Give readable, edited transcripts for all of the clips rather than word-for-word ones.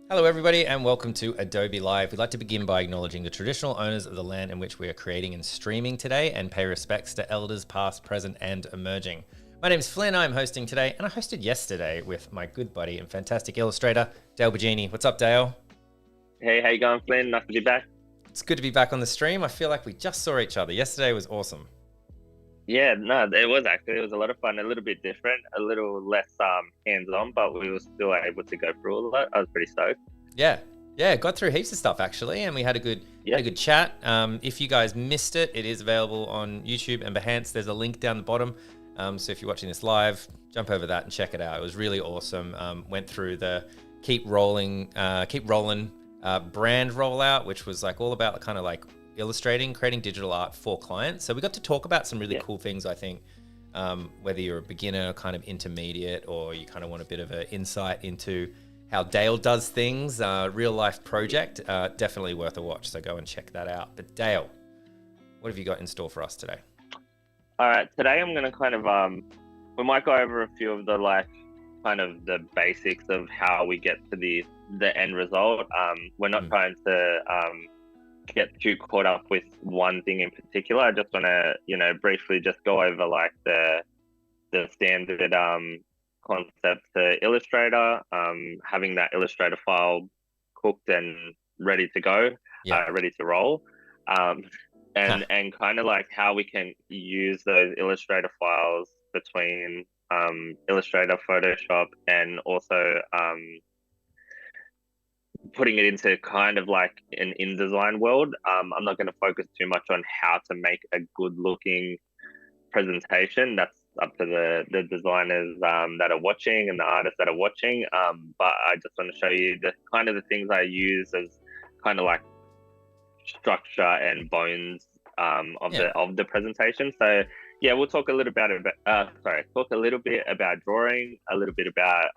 Hello everybody and welcome to Adobe Live. We'd like to begin by acknowledging the traditional owners of the land in which we are creating and streaming today and pay respects to elders past, present and emerging. My name's Flynn, I'm hosting today and I hosted yesterday with my good buddy and fantastic illustrator, Dale Bigeni. What's up, Dale? Hey, how you going, Flynn? Nice to be back. It's good to be back on the stream. I feel like we just saw each other. Yesterday was awesome. Yeah, no, it was a lot of fun, a little bit different, a little less hands-on, but we were still able to go through all of that. I was pretty stoked. Yeah, got through heaps of stuff actually, and we had a good chat. If you guys missed it, it is available on YouTube and Behance. There's a link down the bottom. So if you're watching this live, jump over that and check it out. It was really awesome. Went through the keep rolling brand rollout, which was like all about kind of like illustrating, creating digital art for clients. So we got to talk about some really cool things, I think, whether you're a beginner, kind of intermediate, or you kind of want a bit of an insight into how Dale does things, real life project, definitely worth a watch. So go and check that out. But Dale, what have you got in store for us today? All right, today I'm going to kind of, we might go over a few of the kind of the basics of how we get to the end result. We're not trying to get too caught up with one thing in particular. I just want to, briefly just go over like the standard concept to Illustrator, having that Illustrator file cooked and ready to go, ready to roll, and kind of like how we can use those Illustrator files between Illustrator, Photoshop, and also putting it into kind of like an InDesign world. I'm not going to focus too much on how to make a good looking presentation. That's up to the designers that are watching and the artists that are watching. But I just want to show you the kind of the things I use as kind of like structure and bones of the presentation. So yeah, we'll talk a little bit about drawing, a little bit about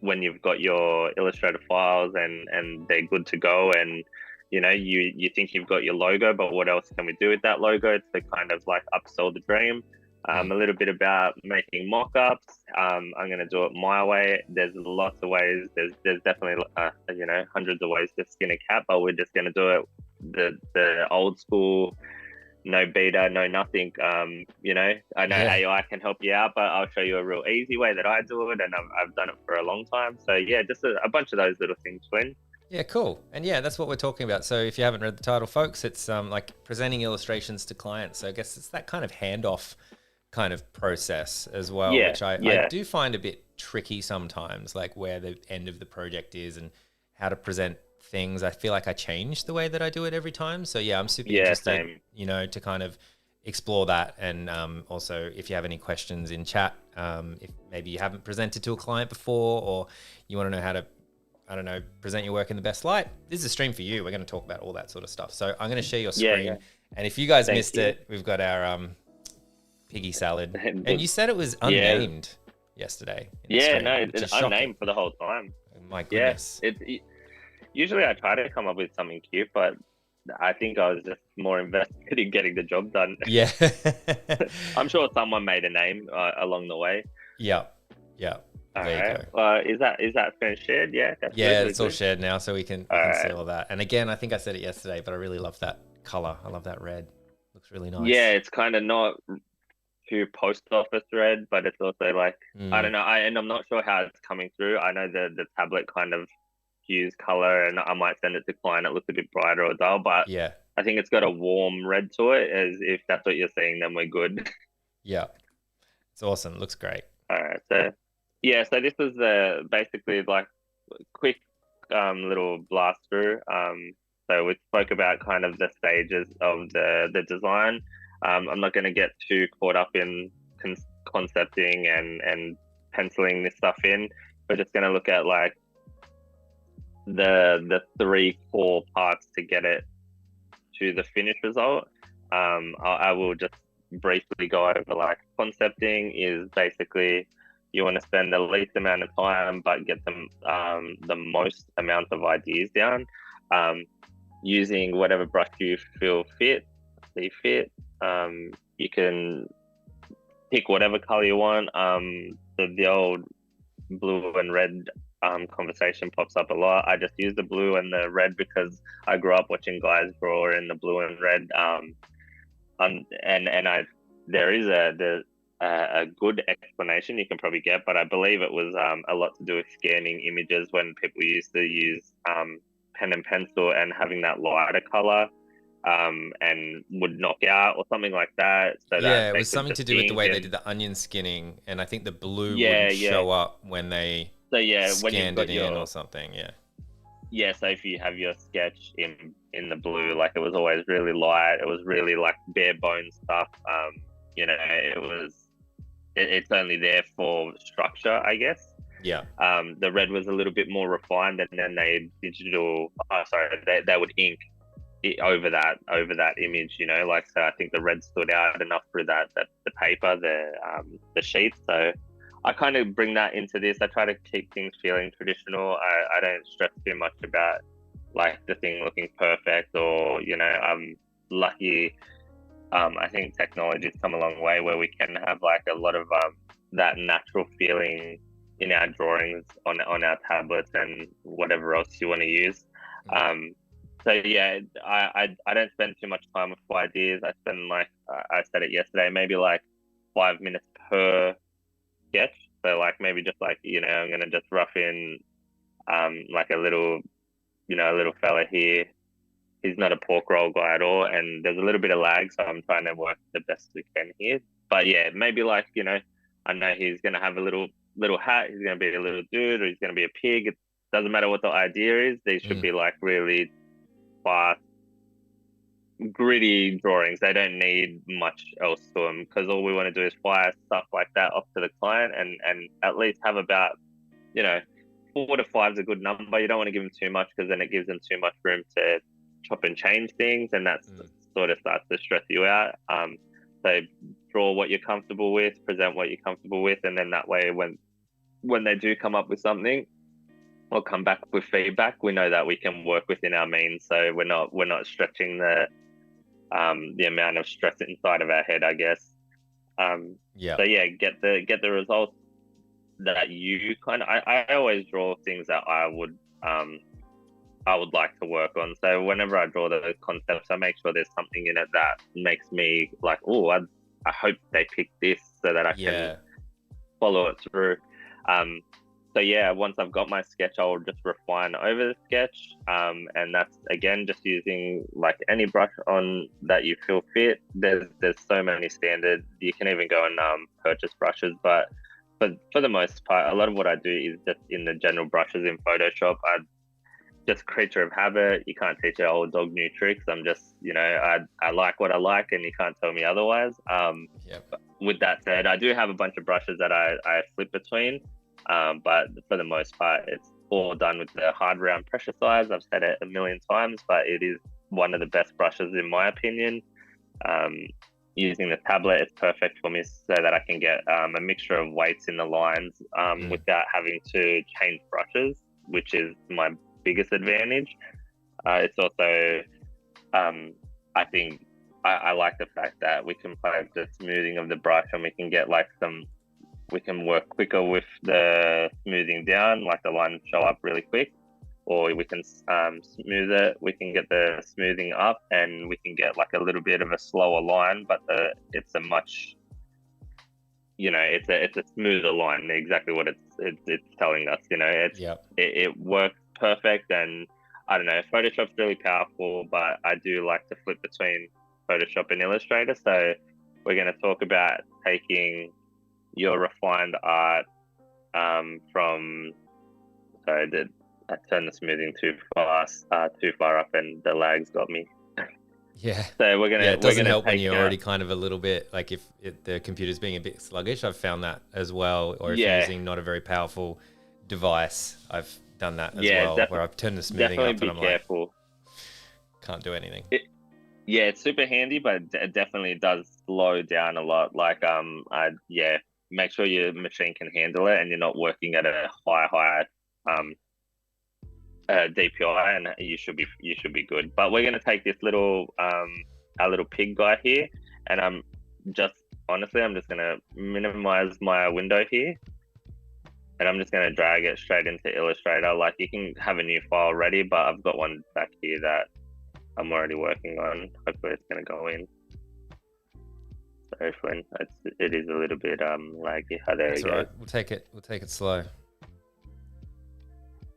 when you've got your Illustrator files and they're good to go, and you think you've got your logo, but what else can we do with that logo to kind of like upsell the dream? A little bit about making mock-ups. I'm going to do it my way. There's lots of ways. There's definitely hundreds of ways to skin a cat, but we're just going to do it the old school, no beta, no nothing. I know AI can help you out, but I'll show you a real easy way that I do it, and I've done it for a long time. So yeah, just a bunch of those little things, Flynn. Yeah, cool. And yeah, that's what we're talking about. So if you haven't read the title, folks, it's like presenting illustrations to clients. So I guess it's that kind of handoff kind of process as well, which I do find a bit tricky sometimes, like where the end of the project is and how to present things. I feel like I change the way that I do it every time. So yeah, I'm super interested, to kind of explore that. And also if you have any questions in chat, if maybe you haven't presented to a client before, or you want to know how to, present your work in the best light, this is a stream for you. We're going to talk about all that sort of stuff. So I'm going to share your screen. And if you guys missed it, we've got our piggy salad. And you said it was unnamed yesterday. It's unnamed for the whole time. Oh, my goodness. Usually I try to come up with something cute, but I think I was just more invested in getting the job done. Yeah. I'm sure someone made a name along the way. Yeah. All right. Is that finished shared? Yeah. It's all shared now, so we can see all that. And again, I think I said it yesterday, but I really love that color. I love that red. Looks really nice. Yeah, it's kind of not too post office red, but it's also like I don't know. I'm not sure how it's coming through. I know the tablet kind of hues color, and I might send it to client. It looks a bit brighter or dull, but I think it's got a warm red to it. As if that's what you're seeing, then we're good. Yeah, it's awesome. It looks great. All right, so this was basically like quick little blast through. So we spoke about kind of the stages of the design. I'm not going to get too caught up in concepting and penciling this stuff in. We're just going to look at like the 3 core parts to get it to the finished result. I will just briefly go over like concepting is basically you want to spend the least amount of time but get them the most amount of ideas down, using whatever brush you see fit. You can pick whatever color you want. The old blue and red conversation pops up a lot. I just use the blue and the red because I grew up watching guys draw in the blue and red. And there is a good explanation you can probably get, but I believe it was a lot to do with scanning images when people used to use pen and pencil and having that lighter color and would knock out or something like that. So Yeah, that it they was could something just to do with the way they ink did the onion skinning, and I think the blue yeah, wouldn't yeah. show up when they So yeah, when you've scanned got it in or something. Yeah. yeah, so if you have your sketch in the blue, like it was always really light. It was really like bare bones stuff. You know, it's only there for structure, I guess. Yeah. The red was a little bit more refined, and then they would ink it over that image. You know, like so I think the red stood out enough through that the paper, the sheet. So I kind of bring that into this. I try to keep things feeling traditional. I don't stress too much about like the thing looking perfect, or you know, I'm lucky. I think technology's come a long way where we can have like a lot of that natural feeling in our drawings on our tablets and whatever else you want to use. So yeah, I don't spend too much time with ideas. I spend like I said it yesterday, maybe like 5 minutes per sketch. So like maybe just like, you know, I'm gonna just rough in like a little fella here. He's not a pork roll guy at all, and there's a little bit of lag, so I'm trying to work the best we can here. But yeah, maybe like, you know, I know he's gonna have a little hat, he's gonna be a little dude, or he's gonna be a pig. It doesn't matter what the idea is. These should be like really fast, gritty drawings. They don't need much else to them, because all we want to do is fire stuff like that off to the client, and at least have about, you know, 4 to 5 is a good number. You don't want to give them too much, because then it gives them too much room to chop and change things, and that sort of starts to stress you out. So draw what you're comfortable with, present what you're comfortable with, and then that way when they do come up with something or come back with feedback, we know that we can work within our means. So we're not stretching the amount of stress inside of our head, I guess. Yeah. So yeah, get the results that you kind of. I always draw things that I would like to work on. So whenever I draw those concepts, I make sure there's something in it that makes me like, oh, I hope they pick this so that I can follow it through. So yeah, once I've got my sketch, I'll just refine over the sketch. And that's again just using like any brush on that you feel fit. There's so many standard. You can even go and purchase brushes, but for the most part, a lot of what I do is just in the general brushes in Photoshop. Just creature of habit. You can't teach an old dog new tricks. I'm just, you know, I like what I like, and you can't tell me otherwise. With that said, I do have a bunch of brushes that I flip between, but for the most part, it's all done with the hard round pressure size. I've said it a million times, but it is one of the best brushes in my opinion. Using the tablet is perfect for me, so that I can get a mixture of weights in the lines without having to change brushes, which is my biggest advantage. It's also I think I like the fact that we can play with the smoothing of the brush, and we can get like we can work quicker with the smoothing down, like the lines show up really quick, or we can smooth it. We can get the smoothing up, and we can get like a little bit of a slower line, but it's a much, you know, it's a smoother line. Exactly what it's telling us. You know, it works perfect. And I don't know, Photoshop's really powerful, but I do like to flip between Photoshop and Illustrator. So we're going to talk about taking your refined art from. Sorry, I turned the smoothing too far up, and the lag's got me. Yeah. So we're gonna. Yeah, it doesn't help when you're already kind of a little bit like if the computer's being a bit sluggish. I've found that as well. Or if you're using not a very powerful device, I've done that as well. Where I've turned the smoothing up, and I'm careful. Like, can't do anything. It's super handy, but it definitely does slow down a lot. Like make sure your machine can handle it, and you're not working at a high DPI, and you should be good. But we're going to take this little our little pig guy here, and I'm just going to minimize my window here, and I'm just going to drag it straight into Illustrator. Like, you can have a new file ready, but I've got one back here that I'm already working on. Hopefully it's going to go in. So when it is a little bit laggy. Oh, there we go. Right. We'll take it slow.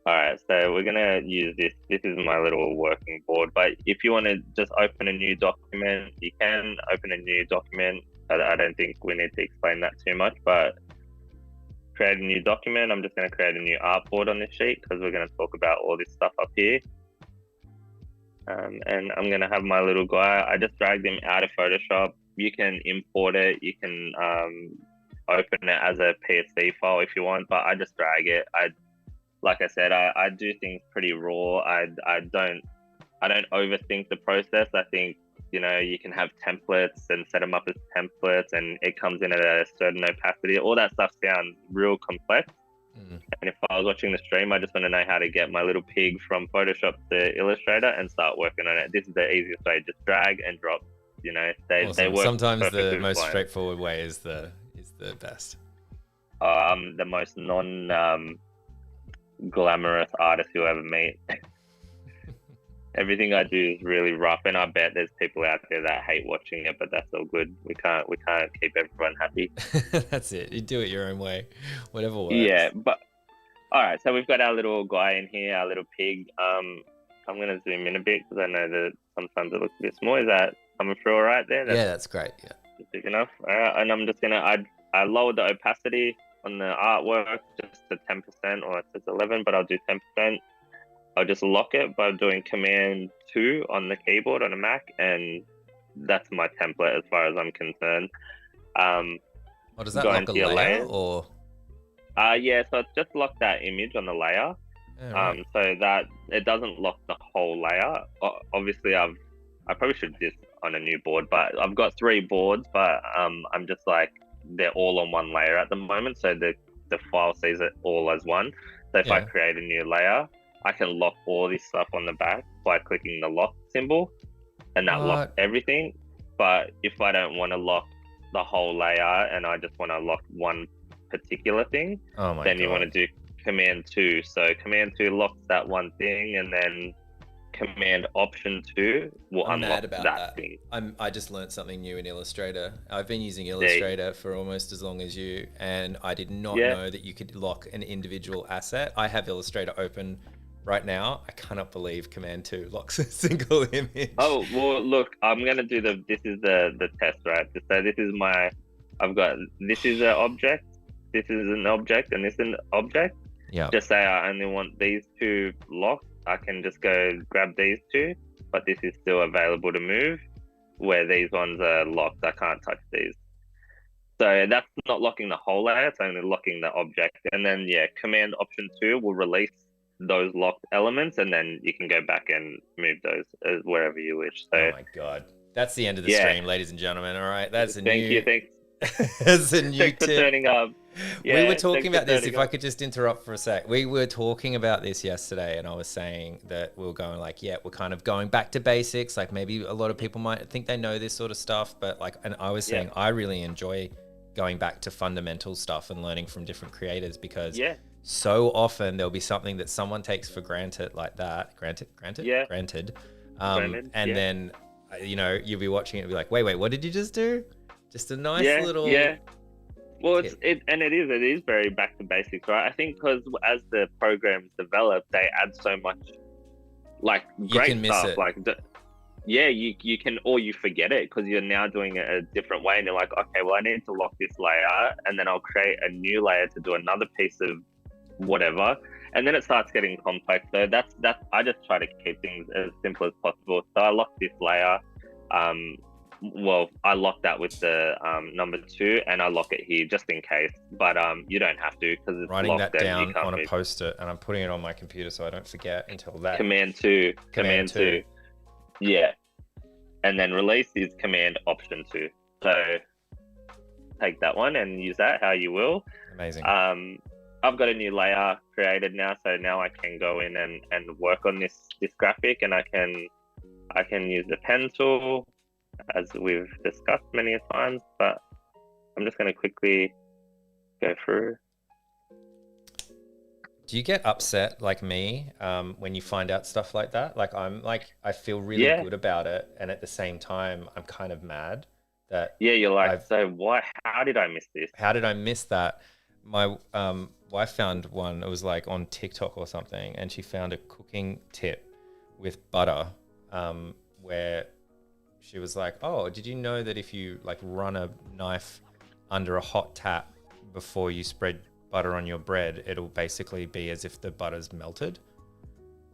All right, so we're gonna use this. This is my little working board, but if you want to just open a new document, you can open a new document. I don't think we need to explain that too much, but create a new document. I'm just gonna create a new artboard on this sheet because we're gonna talk about all this stuff up here. And I'm gonna have my little guy. I just dragged him out of Photoshop. You can import it. You can open it as a PSD file if you want, but I just drag it. Like I said, I do things pretty raw. I don't overthink the process. I think, you know, you can have templates and set them up as templates, and it comes in at a certain opacity. All that stuff sounds real complex. And if I was watching the stream, I just want to know how to get my little pig from Photoshop to Illustrator and start working on it. This is the easiest way. Just drag and drop. You know, they work. Sometimes the most straightforward way is the best. I'm the most glamorous artist you'll ever meet. Everything I do is really rough, and I bet there's people out there that hate watching it, but that's all good. We can't keep everyone happy. That's it. You do it your own way, whatever works. Yeah, but all right. So we've got our little guy in here, our little pig. I'm gonna zoom in a bit because I know that sometimes it looks a bit small. Is that coming through all right there? That's great. Yeah, big enough. All right, and I'm just gonna I lowered the opacity on the artwork just to 10%, or it says 11, but I'll do 10%. I'll just lock it by doing Command 2 on the keyboard on a Mac, and that's my template as far as I'm concerned. Does that lock a layer or? Yeah, so it's just locked that image on the layer. Yeah, right. So that it doesn't lock the whole layer. Obviously, I probably should do this on a new board, but I've got 3 boards, but I'm just like, they're all on one layer at the moment, so the file sees it all as one. So if I create a new layer, I can lock all this stuff on the back by clicking the lock symbol, and that locks everything. But if I don't want to lock the whole layer and I just want to lock one particular thing, then you want to do Command 2. So Command 2 locks that one thing, and then Command Option 2 will unlock that thing. I just learned something new in Illustrator. I've been using Illustrator for almost as long as you, and I did not know that you could lock an individual asset. I have Illustrator open right now. I cannot believe Command 2 locks a single image. Oh, well, look, I'm going to do this is the test, right? So this is this is an object, this is an object, and this is an object. Yeah. Just say I only want these 2 locked. I can just go grab these 2, but this is still available to move, where these ones are locked. I can't touch these. So that's not locking the whole layer, it's only locking the object. And then, Command Option 2 will release those locked elements, and then you can go back and move those wherever you wish. So, oh my God. That's the end of the stream, ladies and gentlemen. All right. That's a Thank you. That's a new Thanks for turning up. Yeah, we were talking about this. If I could just interrupt for a sec. We were talking about this yesterday, and I was saying that we were going like, we're kind of going back to basics. Like, maybe a lot of people might think they know this sort of stuff, but like, and I was saying I really enjoy going back to fundamental stuff and learning from different creators, because so often there'll be something that someone takes for granted like that. Granted. And then, you know, you'll be watching it and be like, wait, what did you just do? Just a nice little... Well, it is very back to basics, right? I think because as the programs develop, they add so much, like, great stuff. Like, you can, or you forget it because you're now doing it a different way, and you're like, okay, well, I need to lock this layer, and then I'll create a new layer to do another piece of whatever, and then it starts getting complex. So that's I just try to keep things as simple as possible. So I lock this layer. Well, I lock that with the number 2, and I lock it here just in case. But you don't have to, because it's writing locked that down on move. a post-it, and I'm putting it on my computer so I don't forget until that. Command 2. Yeah. And then release is Command Option 2. So take that one and use that how you will. Amazing. I've got a new layer created now, so now I can go in and work on this graphic, and I can use the pen tool, as we've discussed many times, but I'm just going to quickly go through. Do you get upset like me when you find out stuff like that? Like I feel really good about it, and at the same time, I'm kind of mad that you're like, so why? How did I miss this? How did I miss that? My wife found one. It was like on TikTok or something, and she found a cooking tip with butter, where she was like, "Oh, did you know that if you like run a knife under a hot tap before you spread butter on your bread, it'll basically be as if the butter's melted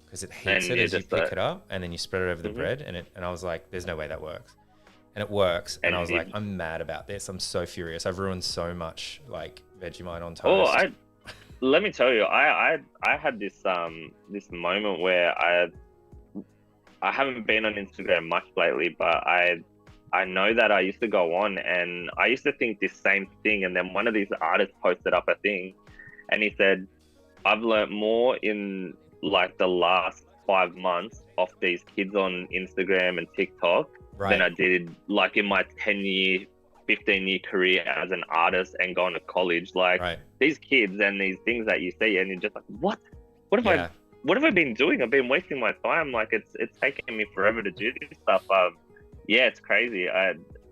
because it heats it as you pick it up, and then you spread it over the bread." And I was like, "There's no way that works." And it works. And I was like, I'm mad about this. I'm so furious. I've ruined so much like Vegemite on toast. Let me tell you, I had this this moment where I haven't been on Instagram much lately, but I know that I used to go on and I used to think this same thing. And then one of these artists posted up a thing and he said, I've learned more in like the last 5 months off these kids on Instagram and TikTok than I did like in my 10-year, 15-year career as an artist and going to college. Like these kids and these things that you see and you're just like, what have I been doing? I've been wasting my time. Like it's taken me forever to do this stuff. Yeah, it's crazy.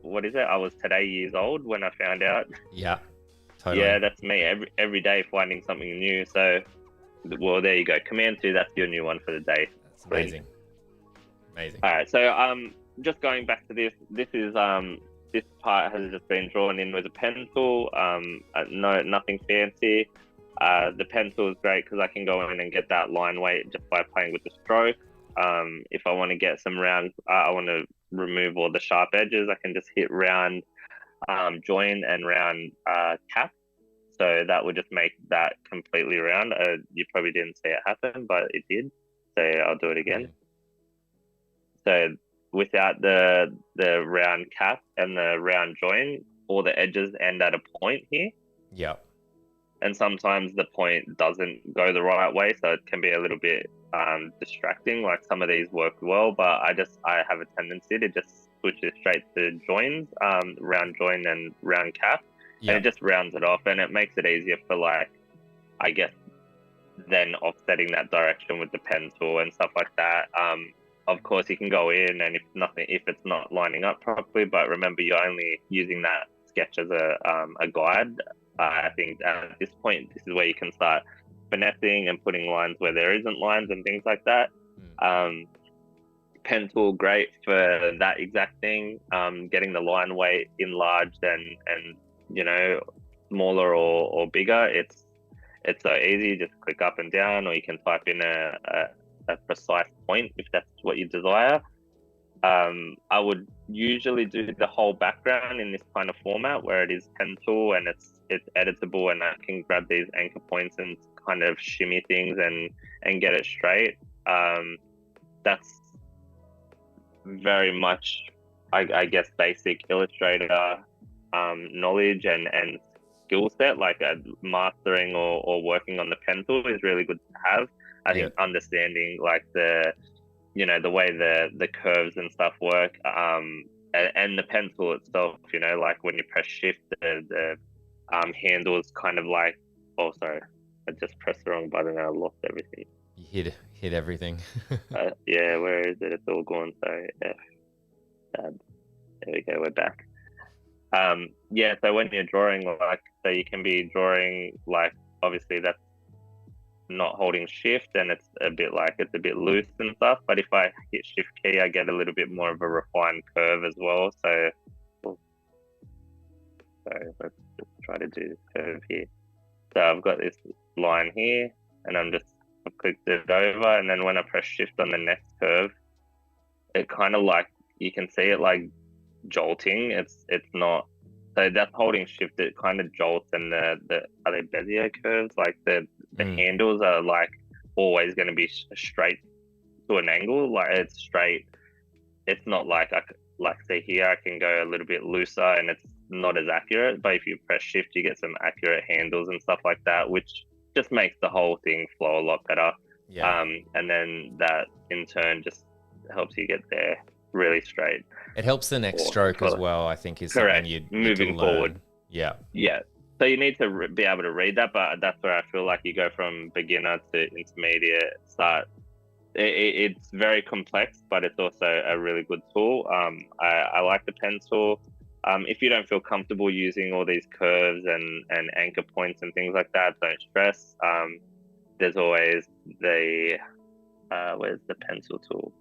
What is it? I was today years old when I found out. Yeah, totally. Yeah, that's me every day finding something new. So, well, there you go. Command 2, that's your new one for the day. That's amazing. Amazing. All right, so just going back to this is this part has just been drawn in with a pencil. No, nothing fancy. The pencil is great because I can go in and get that line weight just by playing with the stroke. If I want to get some round, I want to remove all the sharp edges, I can just hit round join and round cap. So that would just make that completely round. You probably didn't see it happen, but it did. So I'll do it again. So without the round cap and the round join, all the edges end at a point here. Yeah. And sometimes the point doesn't go the right way, so it can be a little bit distracting. Like some of these work well, but I have a tendency to just switch it straight to joins, round join and round cap, and it just rounds it off, and it makes it easier for like, I guess, then offsetting that direction with the pencil and stuff like that. Of course, you can go in, and if it's not lining up properly, but remember you're only using that sketch as a guide. I think at this point, this is where you can start finessing and putting lines where there isn't lines and things like that. Pencil, great for that exact thing. Getting the line weight enlarged and you know, smaller or bigger. It's so easy. Just click up and down, or you can type in a precise point if that's what you desire. I would usually do the whole background in this kind of format where it is pencil and it's editable, and I can grab these anchor points and kind of shimmy things and get it straight. That's very much, I guess, basic Illustrator knowledge and skill set. Like mastering or working on the pencil is really good to have. I think understanding like the way the curves and stuff work, and the pencil itself, you know, like when you press shift, the handles kind of like, oh sorry, I just pressed the wrong button and I lost everything. You hit everything. Yeah, where is it? It's all gone. Sorry. There we go, we're back. Yeah, so when you're drawing, like, so you can be drawing, like, obviously that's not holding shift and it's a bit loose and stuff, but if I hit shift key I get a little bit more of a refined curve as well. So let's just try to do this curve here. So I've got this line here and I've clicked it over, and then when I press shift on the next curve, it kind of like, you can see it like jolting. It's not, so that's holding shift, it kind of jolts, and are they Bezier curves? Like the handles are like always going to be straight to an angle, like it's straight. It's not like say here I can go a little bit looser and it's not as accurate, but if you press shift you get some accurate handles and stuff like that, which just makes the whole thing flow a lot better. And then that in turn just helps you get there really straight. It helps the next stroke as well, I think, is correct. something you moving can learn. Forward. Yeah. So you need to be able to read that, but that's where I feel like you go from beginner to intermediate, start. It's very complex, but it's also a really good tool. I like the pen tool. If you don't feel comfortable using all these curves and anchor points and things like that, don't stress. There's always the, where's the pencil tool?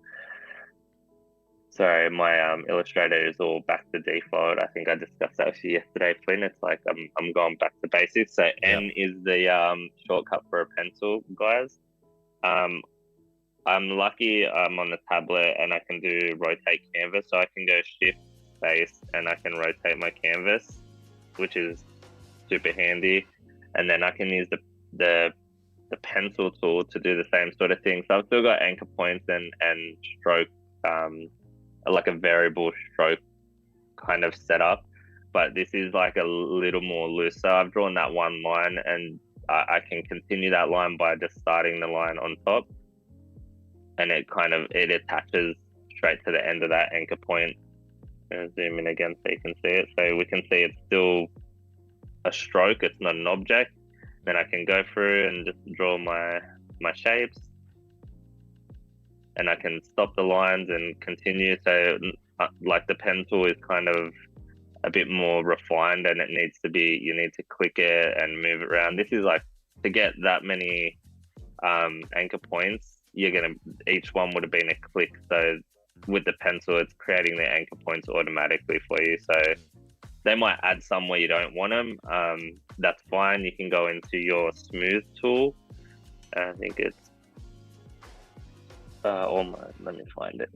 Sorry, my Illustrator is all back to default. I think I discussed that with you yesterday, Flynn. It's like I'm going back to basics. So N is the shortcut for a pencil, guys. I'm lucky I'm on the tablet and I can do rotate canvas, so I can go shift space and I can rotate my canvas, which is super handy. And then I can use the pencil tool to do the same sort of thing. So I've still got anchor points and stroke, like a variable stroke kind of setup, but this is like a little more loose. So I've drawn that one line and I can continue that line by just starting the line on top, and it attaches straight to the end of that anchor point. I'm gonna zoom in again so you can see it. So we can see it's still a stroke, it's not an object. Then I can go through and just draw my shapes, and I can stop the lines and continue. So like the pen tool is kind of a bit more refined, and it needs to be, you need to click it and move it around. This is like, to get that many anchor points, each one would have been a click. So with the pencil, it's creating the anchor points automatically for you. So they might add some where you don't want them. That's fine. You can go into your smooth tool. I think it's let me find it.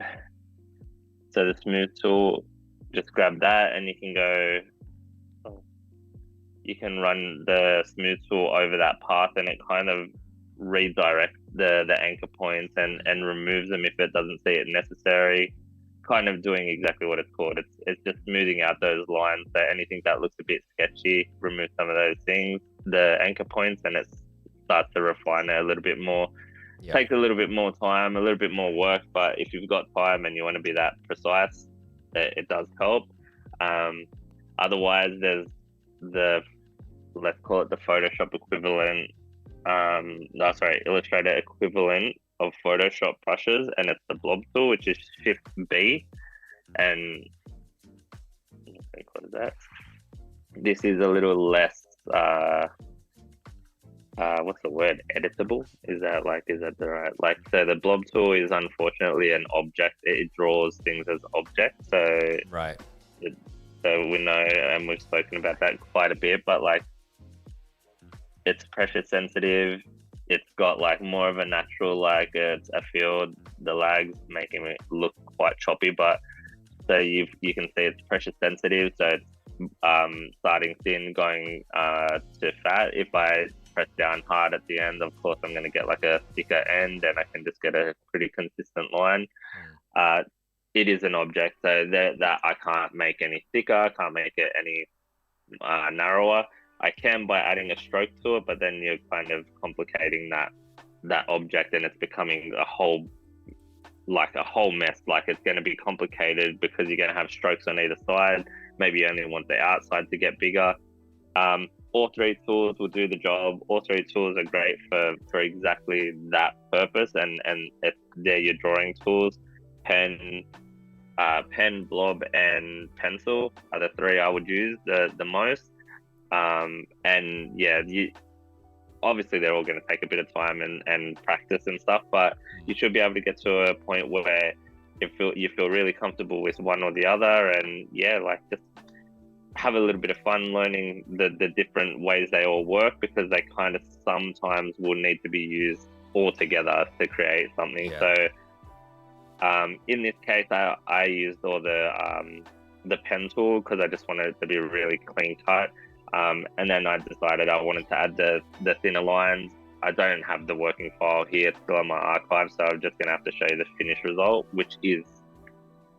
So the smooth tool, just grab that and you can go, you can run the smooth tool over that path, and it kind of redirects the anchor points and removes them if it doesn't see it necessary. Kind of doing exactly what it's called. It's just smoothing out those lines. So anything that looks a bit sketchy, remove some of those things, the anchor points, and it starts to refine it a little bit more. Yep. Takes a little bit more time, a little bit more work, but if you've got time and you want to be that precise, it does help. Otherwise, there's let's call it the Photoshop equivalent, Illustrator equivalent of Photoshop brushes, and it's the blob tool, which is Shift B. And what is that? This is a little less what's the word, editable? Is that the right, so the blob tool is unfortunately an object. It draws things as objects. So right. So we know, and we've spoken about that quite a bit, but it's pressure sensitive. It's got more of a natural, it's a field. The lags making it look quite choppy, but so you can see it's pressure sensitive. So it's starting thin, going to fat. If I press down hard at the end, of course I'm going to get a thicker end, and I can just get a pretty consistent line. It is an object, so that I can't make any thicker, I can't make it any narrower. I can by adding a stroke to it, but then you're kind of complicating that object, and it's becoming a whole mess. It's going to be complicated because you're going to have strokes on either side. Maybe you only want the outside to get bigger. All three tools will do the job. All three tools are great for exactly that purpose, and if they're your drawing tools. Pen, blob, and pencil are the three I would use the most. And yeah, obviously they're all going to take a bit of time and practice and stuff, but you should be able to get to a point where you feel really comfortable with one or the other, and just have a little bit of fun learning the different ways they all work, because they kind of sometimes will need to be used all together to create something. So in this case, I used all the pen tool because I just wanted it to be really clean cut. And then I decided I wanted to add the thinner lines. I don't have the working file here, it's still on my archive, so I'm just going to have to show you the finished result, which is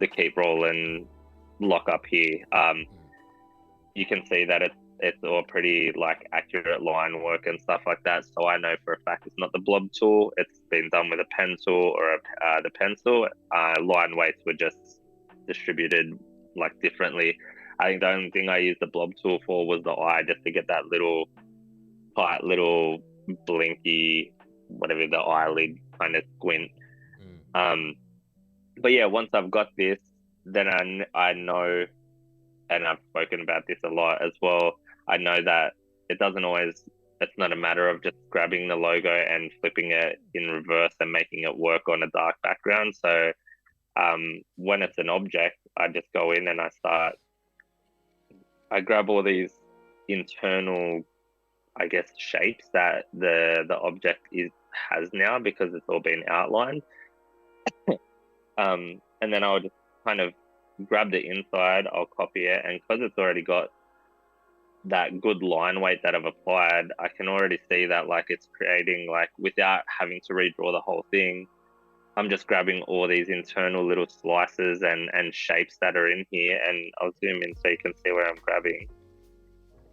the keep, roll, and lock up here. You can see that it's all pretty accurate line work and stuff like that. So I know for a fact it's not the blob tool. It's been done with a pen tool or the pencil. Line weights were just distributed differently. I think the only thing I used the blob tool for was the eye, just to get that little tight little blinky, whatever, the eyelid kind of squint. But yeah, once I've got this, then I know, and I've spoken about this a lot as well, I know that it's not a matter of just grabbing the logo and flipping it in reverse and making it work on a dark background. So when it's an object, I just go in and I grab all these internal, I guess, shapes that the object has now, because it's all been outlined. And then I'll just kind of grab the inside, I'll copy it, and because it's already got that good line weight that I've applied, I can already see that like it's creating, like, without having to redraw the whole thing, I'm just grabbing all these internal little slices and shapes that are in here, and I'll zoom in so you can see where I'm grabbing.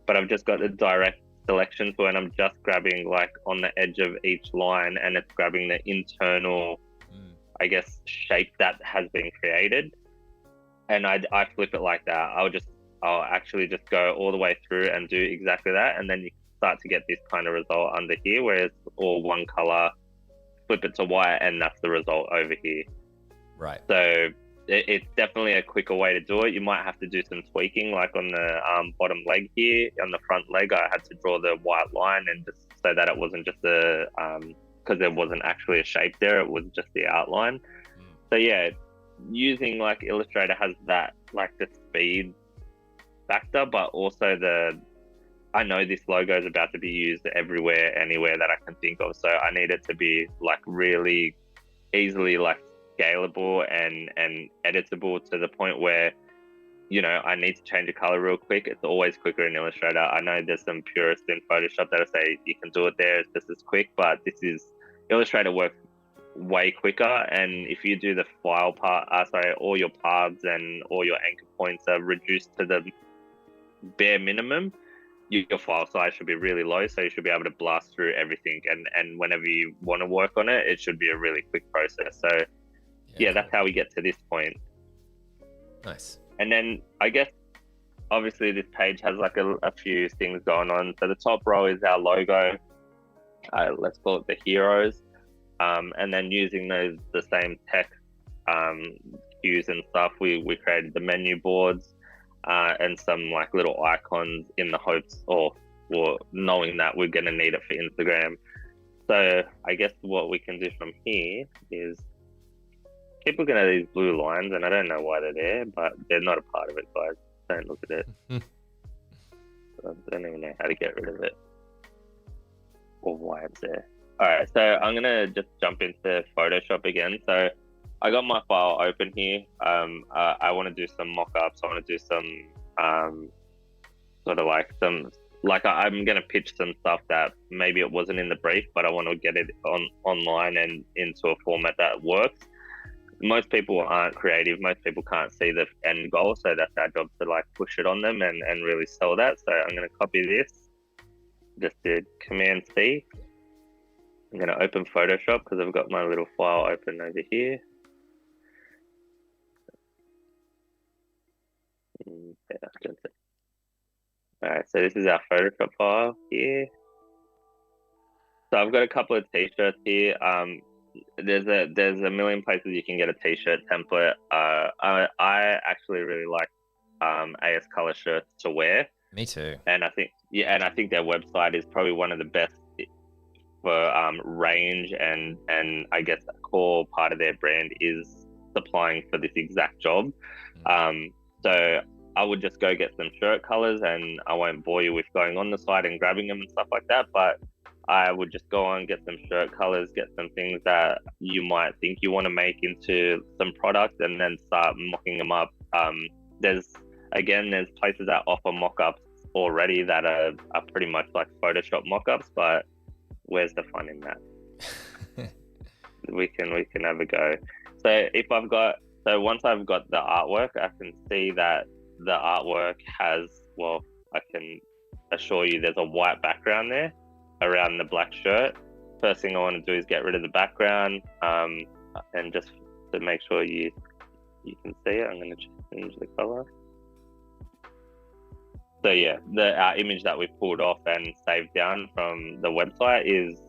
But I've just got a direct selection tool, and I'm just grabbing like on the edge of each line, and it's grabbing the internal, I guess, shape that has been created. And I flip it like that. I'll actually just go all the way through and do exactly that, and then you start to get this kind of result under here, where it's all one color. Flip it to white, and that's the result over here. Right. So it's definitely a quicker way to do it. You might have to do some tweaking, like on the bottom leg here. On the front leg, I had to draw the white line, and just so that it wasn't just because there wasn't actually a shape there, it was just the outline. So yeah, using like Illustrator has that, like, the speed factor, but also I know this logo is about to be used everywhere, anywhere that I can think of. So I need it to be like really easily like scalable and editable, to the point where, you know, I need to change a color real quick. It's always quicker in Illustrator. I know there's some purists in Photoshop that say you can do it there, it's just as quick, but Illustrator works way quicker. And if you do the file part, all your paths and all your anchor points are reduced to the bare minimum, your file size should be really low, so you should be able to blast through everything, and whenever you want to work on it, it should be a really quick process. So yeah, that's how we get to this point. Nice. And then I guess obviously this page has like a few things going on. So the top row is our logo, let's call it the heroes, and then using the same text cues and stuff, we created the menu boards, and some like little icons, in the hopes or knowing that we're going to need it for Instagram. So I guess what we can do from here is keep looking at these blue lines, and I don't know why they're there, but they're not a part of it, guys. Don't look at it. I don't even know how to get rid of it or why it's there. All right, so I'm going to just jump into Photoshop again. So I got my file open here. I want to do some mock-ups. I want to do some sort of like I'm going to pitch some stuff that maybe it wasn't in the brief, but I want to get it online and into a format that works. Most people aren't creative. Most people can't see the end goal. So that's our job, to like push it on them and really sell that. So I'm going to copy this. Just did Command C. I'm going to open Photoshop because I've got my little file open over here. Alright, so this is our Photoshop file here. So I've got a couple of t-shirts here. There's a million places you can get a t-shirt template. I actually really like AS Color shirts to wear. Me too. And I think their website is probably one of the best for range, and I guess a core part of their brand is supplying for this exact job. So I would just go get some shirt colors, and I won't bore you with going on the site and grabbing them and stuff like that, but I would just go on, get some shirt colors, get some things that you might think you want to make into some products, and then start mocking them up. There's places that offer mock-ups already that are pretty much like Photoshop mock-ups, but where's the fun in that? we can have a go. So once I've got the artwork, I can see that the artwork has, well, I can assure you there's a white background there around the black shirt. First thing I want to do is get rid of the background, and just to make sure you can see it, I'm going to change the color. So yeah, the image that we pulled off and saved down from the website is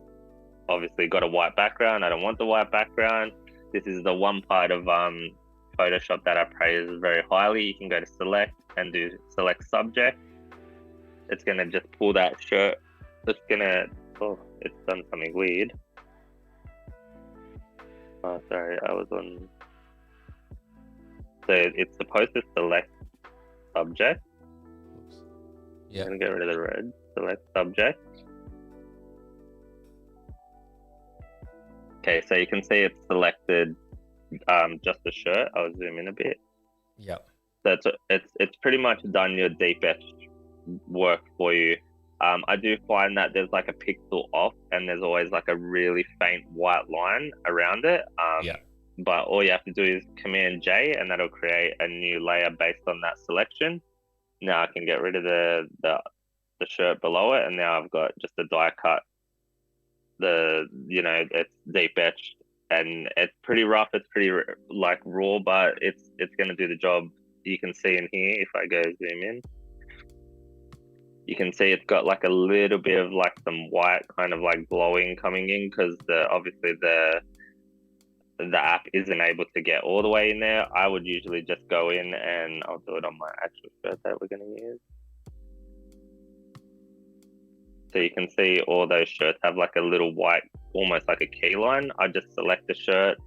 obviously got a white background. I don't want the white background. This is the one part of Photoshop that I praise very highly. You can go to select and do select subject. It's gonna just pull that shirt. It's gonna, oh, it's done something weird. Oh, sorry, I was on. So it's supposed to select subject. Yeah. I'm gonna get rid of the red. Select subject. Okay, so you can see it's selected just the shirt. I'll zoom in a bit. Yep. So it's pretty much done your deep etch work for you. I do find that there's like a pixel off, and there's always like a really faint white line around it. Yeah. But all you have to do is Command J, and that'll create a new layer based on that selection. Now I can get rid of the shirt below it, and now I've got just a die cut. It's deep etched, and it's pretty rough. It's pretty like raw, but it's gonna do the job. You can see in here, if I go zoom in, you can see it's got like a little bit of like some white kind of like glowing coming in, because obviously the app isn't able to get all the way in there. I would usually just go in, and I'll do it on my actual shirt that we're going to use. So you can see all those shirts have like a little white, almost like a key line. I just select the shirt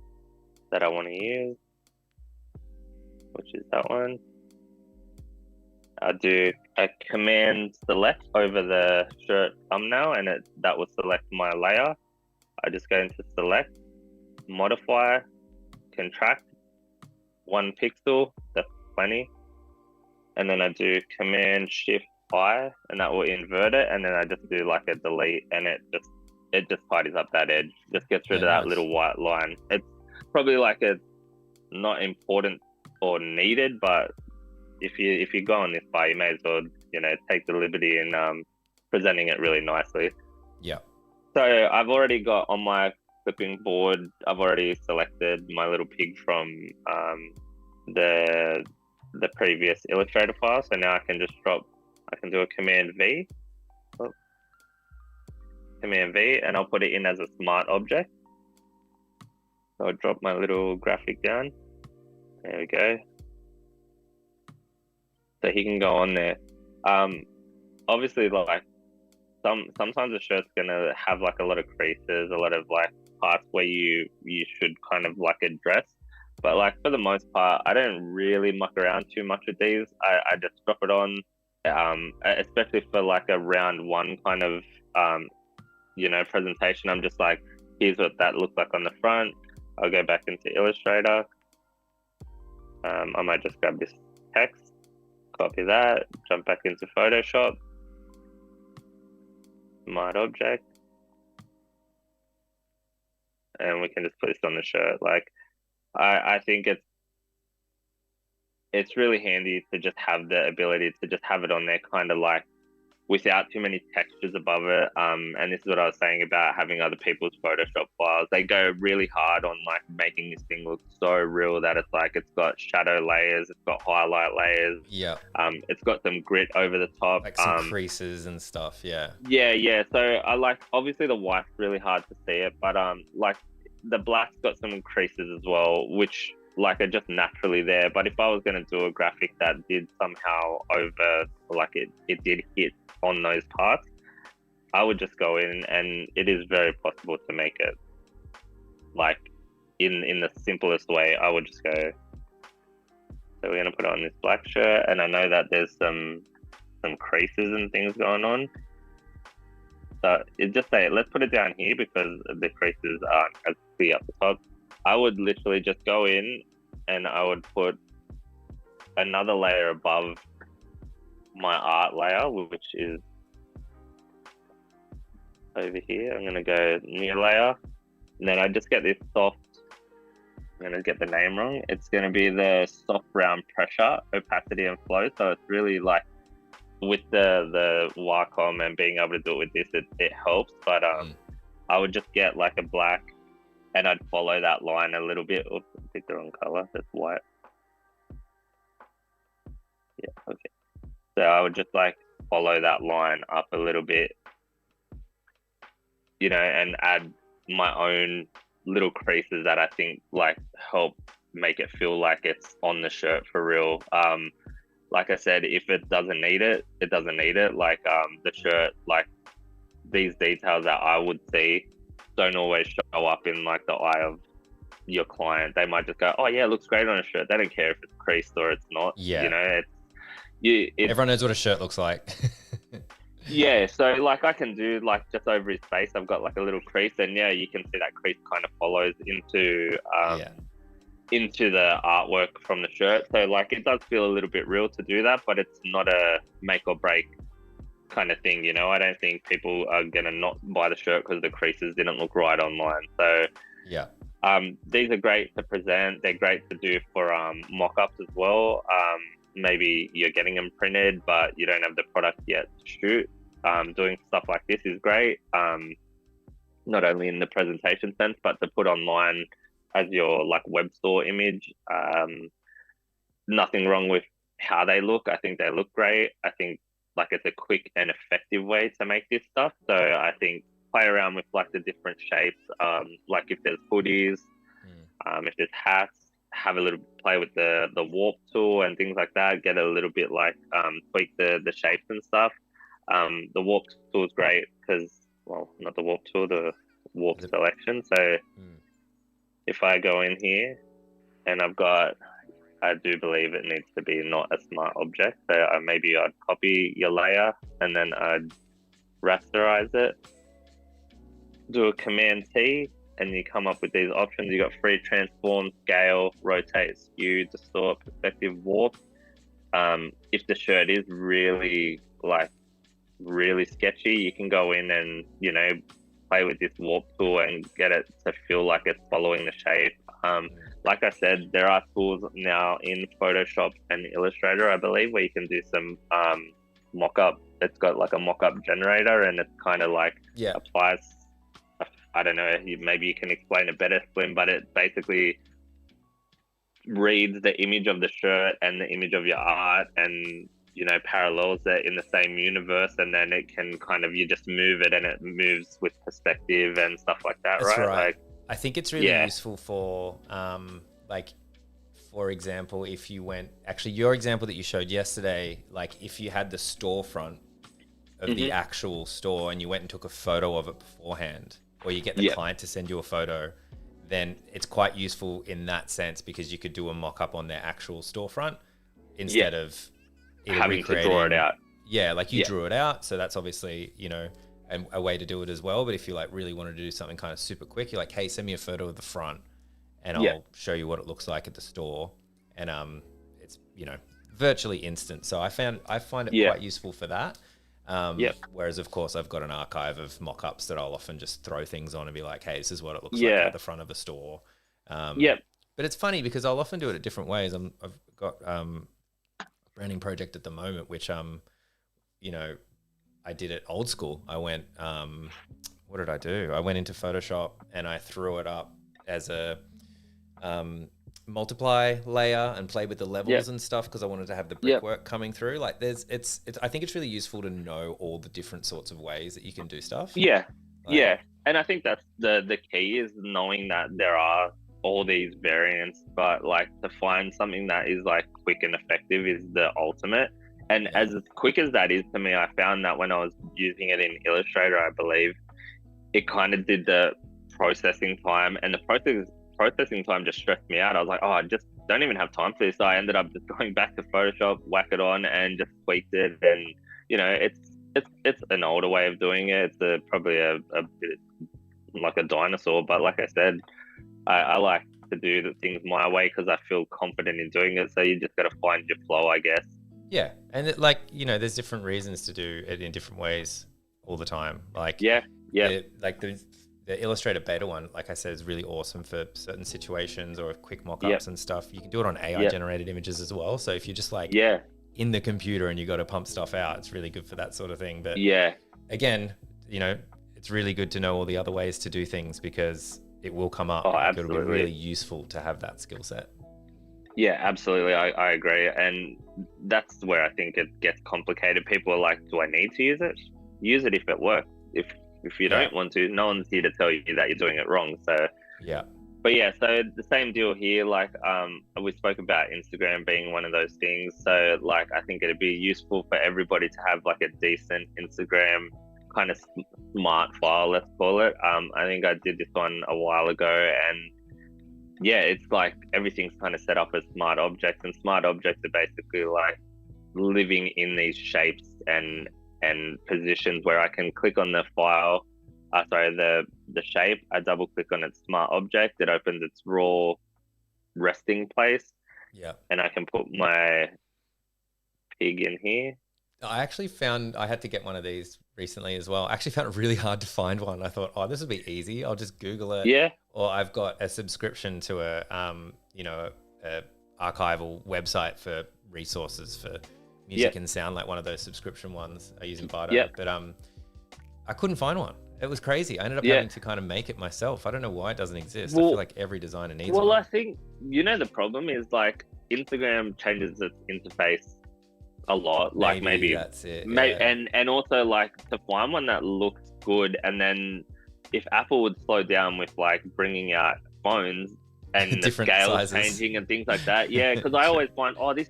that I want to use, which is that one. I do a Command select over the shirt thumbnail, and that will select my layer. I just go into select, modify, contract 1 pixel, that's plenty. And then I do Command Shift I, and that will invert it. And then I just do like a delete, and it just tidies up that edge, just gets rid of that little white line. It's probably like a not important or needed, but if you go on this far, you may as well take the liberty in presenting it really nicely. Yeah. So I've already got on my clipping board, I've already selected my little pig from the previous Illustrator file. So now I can do a Command V. Oh. Command V, and I'll put it in as a smart object. So I'll drop my little graphic down. There we go. So he can go on there. Obviously, like sometimes the shirt's gonna have like a lot of creases, a lot of like parts where you should kind of like address. But like for the most part, I don't really muck around too much with these. I just drop it on, especially for like a round one kind of presentation. I'm just like, here's what that looks like on the front. I'll go back into Illustrator. I might just grab this text, copy that, jump back into Photoshop, Smart Object, and we can just put this on the shirt. Like, I think it's really handy to just have the ability to just have it on there, kind of like without too many textures above it. And this is what I was saying about having other people's Photoshop files. They go really hard on like making this thing look so real that it's like it's got shadow layers, it's got highlight layers. Yeah. It's got some grit over the top, like some creases and stuff. Yeah. Yeah. So I like, obviously the white's really hard to see it, but like the black's got some creases as well, which like are just naturally there. But if I was going to do a graphic that did somehow over, like it did hit on those parts, I would just go in, and it is very possible to make it like in the simplest way. I would just go, so we're going to put on this black shirt, and I know that there's some creases and things going on, so it just say, let's put it down here because the creases aren't as clear up the top. I would literally just go in, and I would put another layer above my art layer, which is over here. I'm going to go new layer, and then I just get this soft, I'm going to get the name wrong. It's going to be the soft round pressure, opacity and flow. So it's really like with the Wacom and being able to do it with this, it helps. But I would just get like a black, and I'd follow that line a little bit. Oops, I picked the wrong color. That's white. Yeah, okay. So I would just like follow that line up a little bit, you know, and add my own little creases that I think like help make it feel like it's on the shirt for real. Like I said, if it doesn't need it, it doesn't need it. Like the shirt, like these details that I would see don't always show up in like the eye of your client. They might just go, oh yeah, it looks great on a shirt. They don't care if it's creased or it's not. Yeah. You know, everyone knows what a shirt looks like. Yeah, so like I can do like just over his face, I've got like a little crease, and yeah, you can see that crease kind of follows into the artwork from the shirt. So like it does feel a little bit real to do that, but it's not a make or break kind of thing, you know. I don't think people are gonna not buy the shirt because the creases didn't look right online. So yeah, these are great to present. They're great to do for mock-ups as well. Maybe you're getting them printed, but you don't have the product yet to shoot. Doing stuff like this is great, not only in the presentation sense, but to put online as your like web store image. Nothing wrong with how they look. I think they look great. I think like it's a quick and effective way to make this stuff. So I think play around with like the different shapes. Like if there's hoodies, if there's hats, have a little play with the warp tool and things like that. Get a little bit like tweak the shapes and stuff. The warp tool is great because, well, not the warp tool, the warp selection. So if I go in here and I do believe it needs to be not a smart object. So maybe I'd copy your layer and then I'd rasterize it. Do a Command T and you come up with these options. You got free transform, scale, rotate, skew, distort, perspective, warp. If the shirt is really sketchy, you can go in and, you know, play with this warp tool and get it to feel like it's following the shape. Like I said, there are tools now in Photoshop and Illustrator, I believe, where you can do some mock-up. It's got like a mock-up generator, and it's kind of like applies. I don't know, maybe you can explain it better, Slim, but it basically reads the image of the shirt and the image of your art and, you know, parallels it in the same universe, and then it can kind of, you just move it and it moves with perspective and stuff like that. That's right? Like, I think it's really useful for, like, for example, if you went, actually your example that you showed yesterday, like if you had the storefront of the actual store and you went and took a photo of it beforehand, or you get the client to send you a photo, then it's quite useful in that sense because you could do a mock-up on their actual storefront instead of having to draw it out. Yeah, like you drew it out. So that's obviously, you know, a way to do it as well. But if you like really wanted to do something kind of super quick, you're like, hey, send me a photo of the front and I'll show you what it looks like at the store. And it's, you know, virtually instant. So I find it quite useful for that. Whereas of course I've got an archive of mock-ups that I'll often just throw things on and be like, hey, this is what it looks like at the front of a store. But it's funny because I'll often do it at different ways. I've got a branding project at the moment, which, you know, I did it old school. I went, what did I do? I went into Photoshop and I threw it up as a multiply layer and played with the levels and stuff because I wanted to have the brickwork coming through. Like it's I think it's really useful to know all the different sorts of ways that you can do stuff. And I think that's the key is knowing that there are all these variants, but like to find something that is like quick and effective is the ultimate. And as quick as that is to me, I found that when I was using it in Illustrator, I believe it kind of did the processing time, and the processing time just stressed me out. I was like, oh, I just don't even have time for this. So I ended up just going back to Photoshop, whack it on, and just tweaked it. And you know, it's an older way of doing it. It's probably a bit like a dinosaur, but like I said, I like to do the things my way because I feel confident in doing it. So you just got to find your flow, I guess. Yeah, and like, you know, there's different reasons to do it in different ways all the time. Like like the Illustrator beta one, like I said, is really awesome for certain situations or quick mock-ups and stuff. You can do it on AI generated images as well. So if you're just like in the computer and you got to pump stuff out, it's really good for that sort of thing. But again, you know, it's really good to know all the other ways to do things because it will come up. Oh, absolutely. It'll be really useful to have that skill set. Yeah, absolutely. I agree. And that's where I think it gets complicated. People are like, do I need to use it? Use it if it works. If you Yeah. don't want to, no one's here to tell you that you're doing it wrong. So, Yeah. but yeah, so the same deal here. Like, we spoke about Instagram being one of those things. So, like, I think it'd be useful for everybody to have like a decent Instagram kind of smart file, let's call it. I think I did this one a while ago, and yeah, it's like everything's kind of set up as smart objects, and smart objects are basically like living in these shapes and positions where I can click on the file, the shape. I double click on its smart object, it opens its raw resting place, Yeah. and I can put my pig in here. I actually found I had to get one of these recently as well. I actually found it really hard to find one. I thought, oh, this would be easy. I'll just Google it. Yeah, Or I've got a subscription to a archival website for resources for music and sound, like one of those subscription ones I use in Bardo. yeah, But I couldn't find one. It was crazy. I ended up having to kind of make it myself. I don't know why it doesn't exist. I feel like every designer needs one. Well, I think the problem is like Instagram changes its interface a lot. Like maybe that's it. And also like to find one that looks good, and then if Apple would slow down with like bringing out phones and the scale is changing and things like that. Yeah, because I always find, oh, this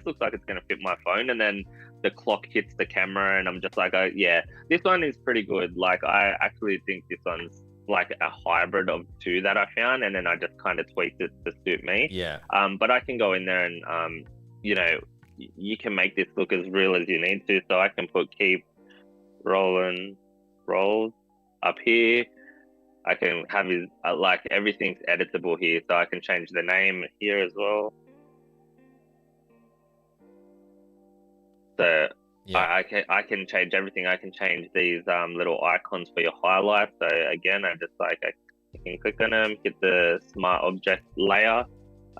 looks like it's gonna fit my phone, and then the clock hits the camera, and I'm just like, oh, yeah, this one is pretty good. Like I actually think this one's like a hybrid of two that I found, and then I just kind of tweaked it to suit me. Yeah. But I can go in there and you can make this look as real as you need to. So I can put keep rolling rolls up here. I can have his like everything's editable here, so I can change the name here as well. So yeah. I can change everything. I can change these little icons for your highlights. So again, I can click on them, hit the smart object layer,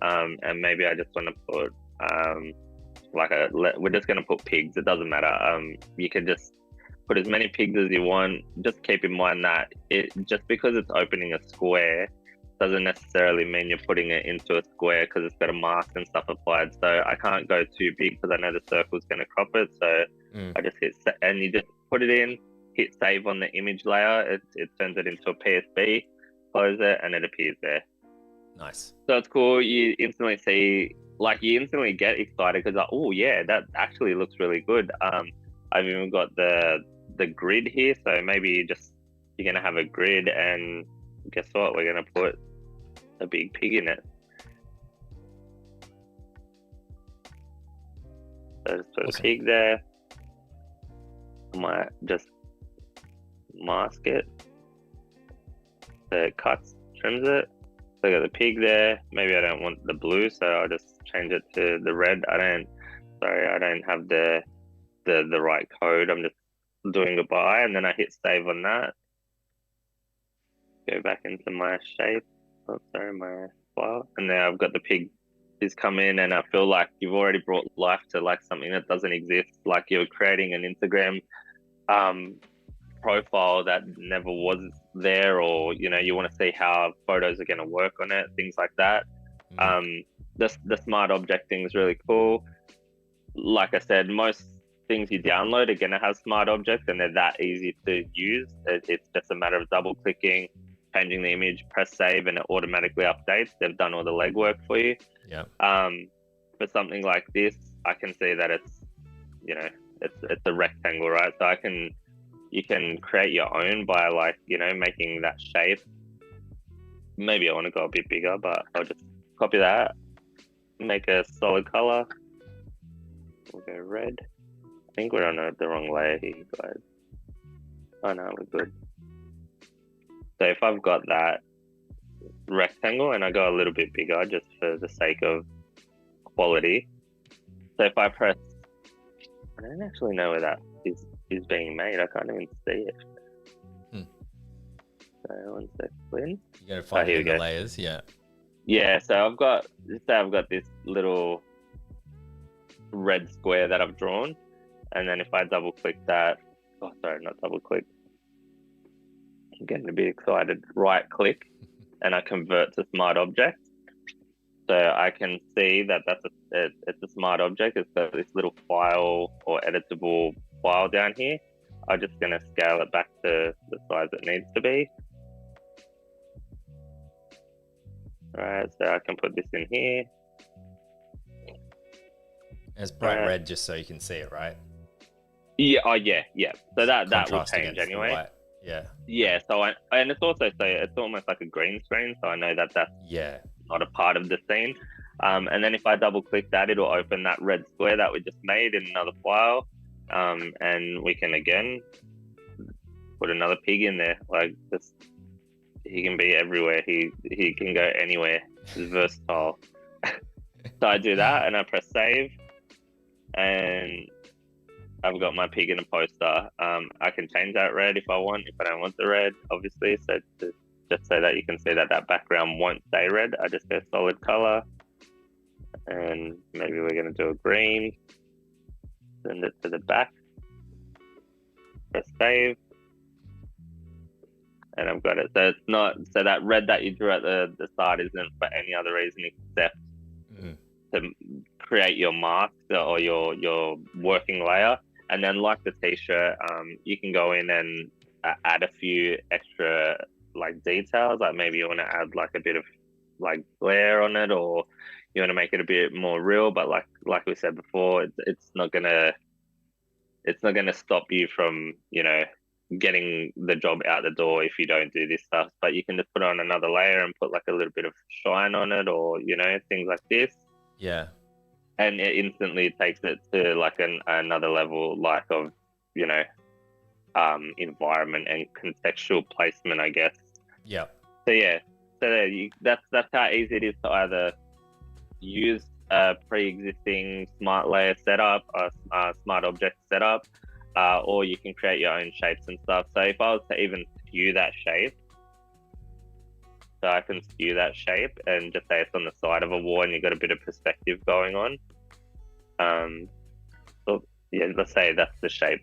and maybe I just want to put we're just going to put pigs. It doesn't matter. You can just put as many pigs as you want. Just keep in mind that just because it's opening a square doesn't necessarily mean you're putting it into a square, because it's got a mask and stuff applied. So I can't go too big because I know the circle's going to crop it. So I just and you just put it in, hit save on the image layer. It turns it into a PSB, close it, and it appears there. Nice. So it's cool. You instantly see, like, you instantly get excited because, like, oh yeah, that actually looks really good. I've even got the grid here, so maybe you're gonna have a grid, and guess what? We're gonna put a big pig in it. So just put a pig there. I might just mask it. So it trims it. So I got the pig there. Maybe I don't want the blue, so I'll just change it to the red. I don't have the right code. I'm just doing a buy, and then I hit save on that. Go back into my shape. My file, and now I've got the pig has come in, and I feel like you've already brought life to like something that doesn't exist. Like you're creating an Instagram profile that never was there, or you want to see how photos are going to work on it, things like that. The smart object thing is really cool. Like I said, most things you download are going to have smart objects, and they're that easy to use. It's just a matter of double clicking, changing the image, press save, and it automatically updates. They've done all the legwork for you. Yeah. For something like this, I can see that it's a rectangle, right? So you can create your own by making that shape. Maybe I want to go a bit bigger, but I'll just copy that, make a solid color. We'll go red. I think we're on the wrong layer here, guys. Oh no, we're good. So if I've got that rectangle and I go a little bit bigger just for the sake of quality. So if I press, I don't actually know where that is being made. I can't even see it. So one second. You gotta find it in the layers, yeah. Yeah, so I've got this little red square that I've drawn, and then if I double click that, not double click. I'm getting a bit excited. Right click, and I convert to smart object. So I can see that it's a smart object. It's got this little file or editable file down here. I'm just going to scale it back to the size it needs to be. All right, so I can put this in here. It's bright red just so you can see it, right? Yeah, oh yeah. So that will change anyway. Yeah, and it's also, so it's almost like a green screen, so I know that that's not a part of the scene. And then if I double click that, it'll open that red square that we just made in another file. And we can again put another pig in there. Like this, he can be everywhere. He can go anywhere. He's versatile. So I do that and I press save, and I've got my pig in a poster. I can change that red if I want. If I don't want the red, obviously. So just so that you can see that background won't stay red, I just go solid color, and maybe we're going to do a green. Send it to the back. Press save, and I've got it. So it's not, so that red that you drew at the start isn't for any other reason except to create your mask or your working layer. And then like the t-shirt, you can go in and add a few extra like details. Like maybe you want to add like a bit of like glare on it, or you want to make it a bit more real. But like we said before, it's not gonna stop you from, you know, getting the job out the door if you don't do this stuff. But you can just put on another layer and put like a little bit of shine on it, or, you know, things like this. Yeah. And it instantly takes it to like another level, like of, you know, environment and contextual placement, I guess. Yeah. So yeah, so that's how easy it is to either use a pre-existing smart layer setup, a smart object setup, or you can create your own shapes and stuff. So if I was to even skew that shape, so I can skew that shape and just say it's on the side of a wall and you've got a bit of perspective going on. So yeah, let's say that's the shape.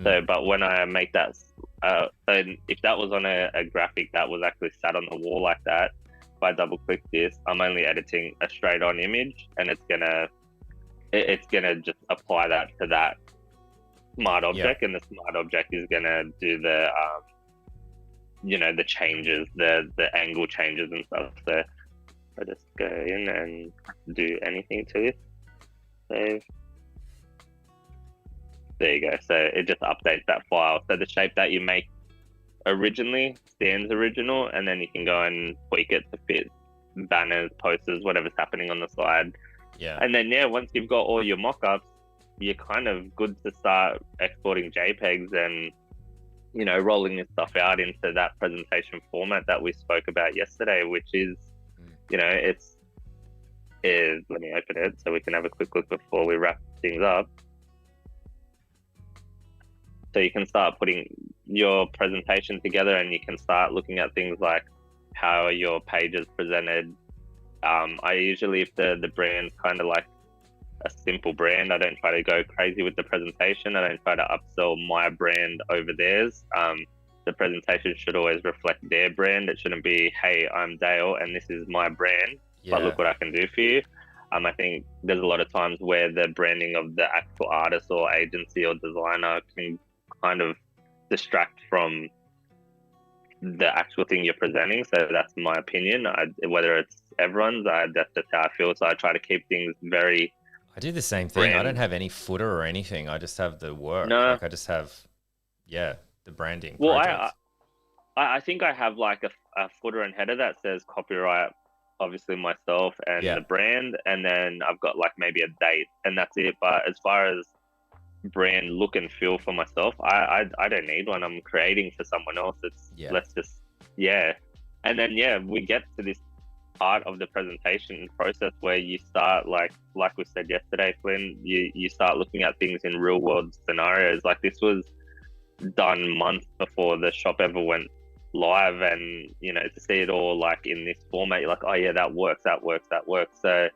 So, but when I make that, so if that was on a graphic that was actually sat on the wall like that, if I double click this, I'm only editing a straight on image, and it's gonna just apply that to that smart object, and the smart object is gonna do the you know, the changes, the angle changes and stuff. So I just go in and do anything to it. Save. There you go. So it just updates that file. So the shape that you make originally stands original, and then you can go and tweak it to fit banners, posters, whatever's happening on the slide. Yeah. And then once you've got all your mock-ups, you're kind of good to start exporting JPEGs and, you know, rolling this stuff out into that presentation format that we spoke about yesterday, which is, you know, it's let me open it so we can have a quick look before we wrap things up. So you can start putting your presentation together, and you can start looking at things like how are your pages presented. I usually, if the brand's kind of like a simple brand, I don't try to go crazy with the presentation. I don't try to upsell my brand over theirs. The presentation should always reflect their brand. It shouldn't be, hey, I'm Dale and this is my brand, but look what I can do for you. I think there's a lot of times where the branding of the actual artist or agency or designer can kind of distract from the actual thing you're presenting. So that's my opinion. Whether it's everyone's, that's just how I feel. So I try to keep things very... I do the same thing. I don't have any footer or anything. I just have the work. No. Like I just have, the branding. Well, I think I have like a footer and header that says copyright, obviously myself and the brand, and then I've got like maybe a date, and that's it. But as far as brand look and feel for myself, I don't need one. I'm creating for someone else. It's let's just and then we get to this part of the presentation process where you start like we said yesterday, Flynn, you start looking at things in real world scenarios. Like this was done months before the shop ever went live, and you know, to see it all like in this format, you're like, oh yeah, that works. So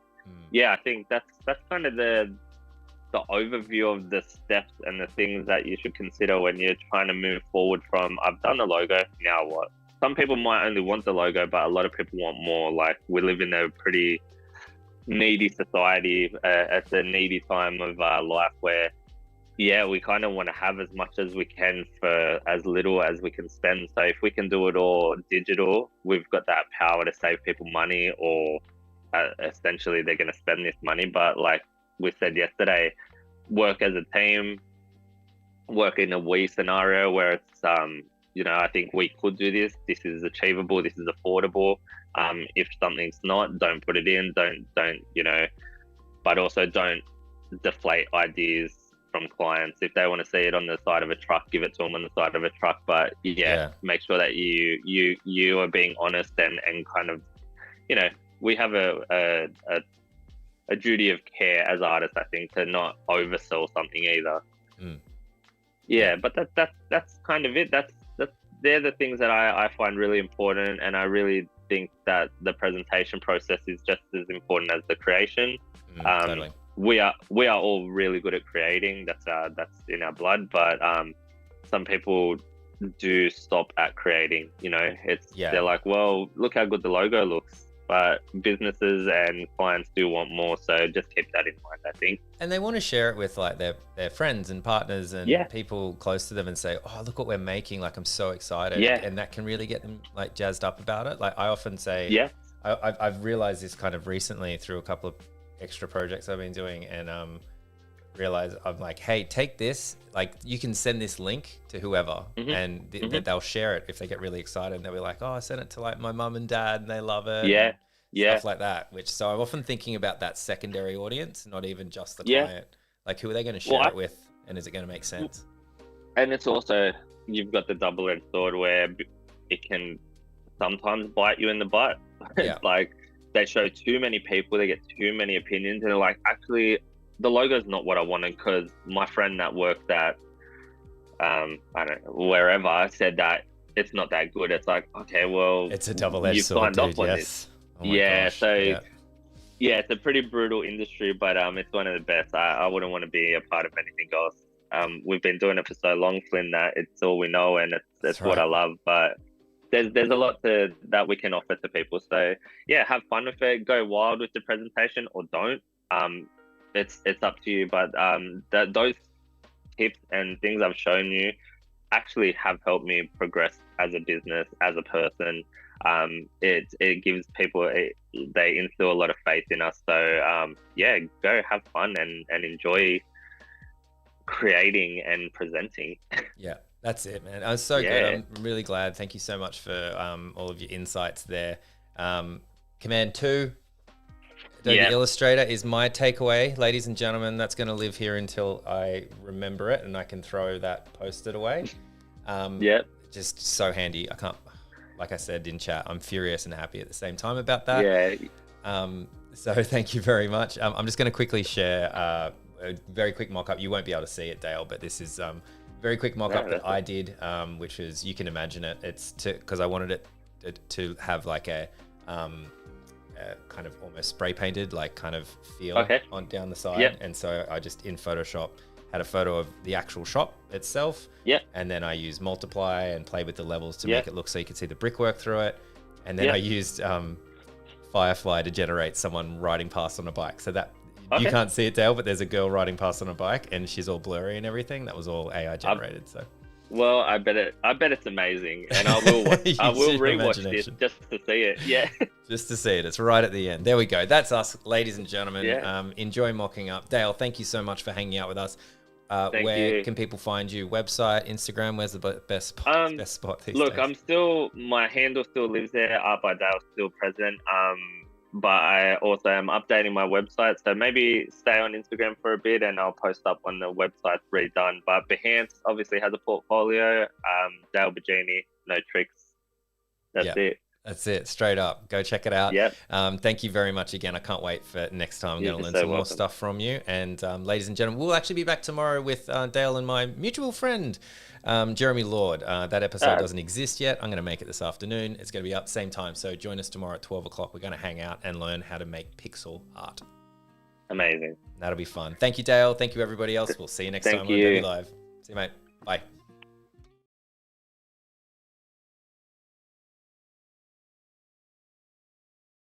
I think that's kind of the overview of the steps and the things that you should consider when you're trying to move forward from, I've done the logo, now what? Some people might only want the logo, but a lot of people want more. Like we live in a pretty needy society. It's a needy time of life where, yeah, we kind of want to have as much as we can for as little as we can spend. So if we can do it all digital, we've got that power to save people money, or essentially they're going to spend this money. But like we said yesterday, work as a team, work in a we scenario where it's, I think we could do this. This is achievable. This is affordable. If something's not, don't put it in. Don't, but also don't deflate ideas from clients. If they want to see it on the side of a truck, give it to them on the side of a truck. But make sure that you are being honest and kind of, we have a duty of care as artists, I think, to not oversell something either. But that's kind of it. They're the things that I find really important, and I really think that the presentation process is just as important as the creation. Totally. We are all really good at creating. That's in our blood. But some people do stop at creating. They're like, well, look how good the logo looks. But businesses and clients do want more, so just keep that in mind, I think. And they want to share it with like their friends and partners and people close to them and say, oh, look what we're making, like I'm so excited. And that can really get them like jazzed up about it. Like I often say, I've realized this kind of recently through a couple of extra projects I've been doing, and realize I'm like, hey, take this, like you can send this link to whoever, and they'll share it if they get really excited, and they'll be like, oh, I sent it to like my mum and dad and they love it, stuff like that. So I'm often thinking about that secondary audience, not even just the client. Like who are they going to share it with, and is it going to make sense? And it's also, you've got the double-edged sword where it can sometimes bite you in the butt. It's like they show too many people, they get too many opinions, and they're like, actually the logo's not what I wanted, because my friend that worked at I don't know, wherever, said that it's not that good. It's like, okay, well, it's a double-edged sword, dude. Yes. Oh gosh. It's a pretty brutal industry, but it's one of the best. I wouldn't want to be a part of anything else. We've been doing it for so long, Flynn, that it's all we know, and it's what I love. But there's a lot that we can offer to people. So have fun with it, go wild with the presentation, or don't. It's up to you, but those tips and things I've shown you actually have helped me progress as a business, as a person. It gives people, they instill a lot of faith in us. So go have fun and enjoy creating and presenting. Yeah, that's it, man. I'm so good. I'm really glad. Thank you so much for all of your insights there. Command 2. Adobe Illustrator is my takeaway, ladies and gentlemen. That's going to live here until I remember it and I can throw that post-it away. Just so handy. I can't, like I said in chat, I'm furious and happy at the same time about that. So thank you very much. I'm just going to quickly share a very quick mock-up. You won't be able to see it, Dale, but this is very quick mock-up that I did, which is, you can imagine it. It's because I wanted it to have like a kind of almost spray painted like kind of feel on down the side, and so I just in Photoshop had a photo of the actual shop itself, and then I used multiply and play with the levels to make it look so you could see the brickwork through it, and then I used Firefly to generate someone riding past on a bike, so that you can't see it, Dale, but there's a girl riding past on a bike and she's all blurry and everything. That was all AI generated. So well, I bet it's amazing, and I will rewatch this just to see it. Just to see it. It's right at the end. There we go. That's us, ladies and gentlemen. Enjoy mocking up. Dale, thank you so much for hanging out with us. Where can people find you? Website, Instagram? Where's the best spot these days? My handle still lives there. Art by Dale still present. But I also am updating my website, so maybe stay on Instagram for a bit and I'll post up when the website's redone. But Behance obviously has a portfolio. Dale Bigeni, no tricks. That's it. That's it, straight up. Go check it out. Thank you very much again. I can't wait for next time. I'm going to learn some more stuff from you. And ladies and gentlemen, we'll actually be back tomorrow with Dale and my mutual friend, Jeremy Lord. That episode doesn't exist yet. I'm going to make it this afternoon. It's going to be up same time. So join us tomorrow at 12 o'clock. We're going to hang out and learn how to make pixel art. Amazing. That'll be fun. Thank you, Dale. Thank you, everybody else. We'll see you next time on Adobe Live. See you, mate. Bye.